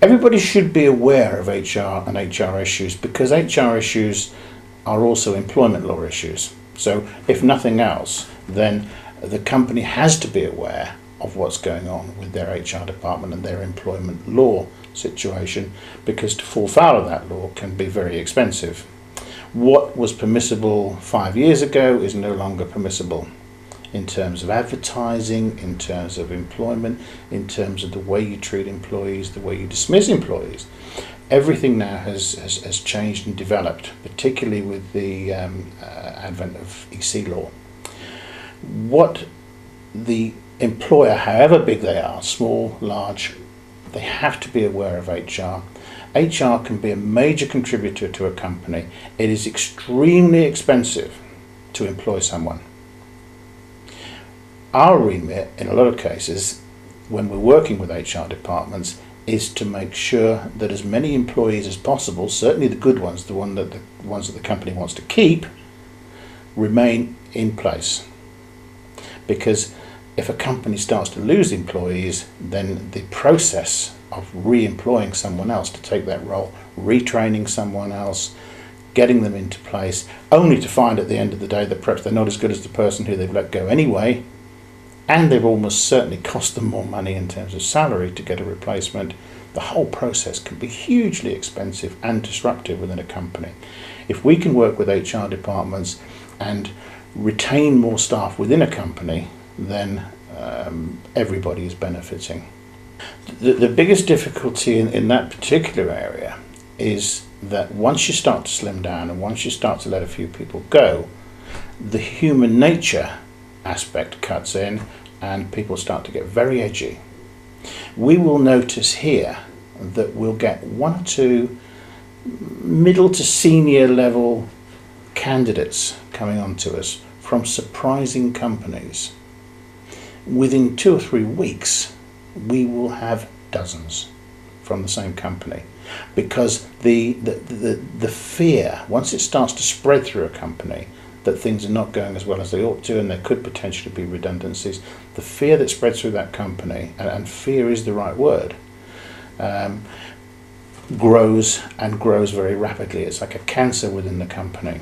Everybody should be aware of HR and HR issues, because HR issues are also employment law issues. So if nothing else, then the company has to be aware of what's going on with their HR department and their employment law situation, because to fall foul of that law can be very expensive. What was permissible 5 years ago is no longer permissible in terms of advertising, in terms of employment, in terms of the way you treat employees, the way you dismiss employees. Everything now has changed and developed, particularly with the advent of EC law. What the employer, however big they are, small, large, they have to be aware of HR. HR can be a major contributor to a company. It is extremely expensive to employ someone. Our remit, in a lot of cases, when we're working with HR departments, is to make sure that as many employees as possible, certainly the good ones, the ones that the company wants to keep, remain in place. Because if a company starts to lose employees, then the process of re-employing someone else to take that role, retraining someone else, getting them into place, only to find at the end of the day that perhaps they're not as good as the person who they've let go anyway, and they've almost certainly cost them more money in terms of salary to get a replacement. The whole process can be hugely expensive and disruptive within a company. If we can work with HR departments and retain more staff within a company, then everybody is benefiting. The biggest difficulty in that particular area is that once you start to slim down and once you start to let a few people go, the human nature aspect cuts in and people start to get very edgy. We will notice here that we'll get one or two middle to senior level candidates coming on to us from surprising companies. Within 2 or 3 weeks, we will have dozens from the same company, because the fear, once it starts to spread through a company, that things are not going as well as they ought to and there could potentially be redundancies, the fear that spreads through that company, and fear is the right word, grows and grows very rapidly. It's like a cancer within the company.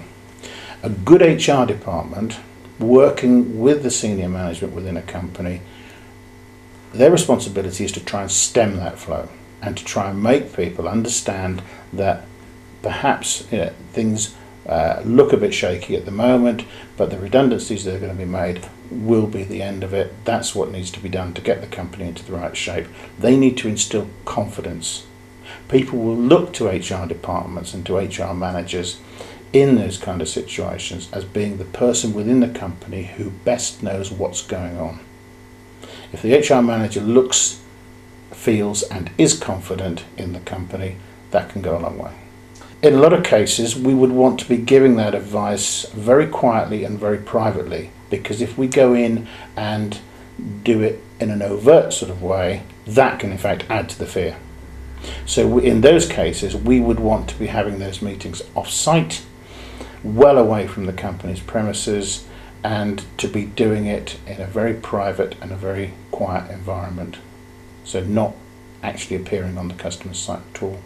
A good HR department working with the senior management within a company, their responsibility is to try and stem that flow and to try and make people understand that perhaps things look a bit shaky at the moment, but the redundancies that are going to be made will be the end of it. That's what needs to be done to get the company into the right shape. They need to instill confidence. People will look to HR departments and to HR managers in those kind of situations as being the person within the company who best knows what's going on. If the HR manager looks, feels and is confident in the company, that can go a long way. In a lot of cases, we would want to be giving that advice very quietly and very privately, because if we go in and do it in an overt sort of way, that can in fact add to the fear. So in those cases, we would want to be having those meetings off-site, well away from the company's premises, and to be doing it in a very private and a very quiet environment. So not actually appearing on the customer's site at all.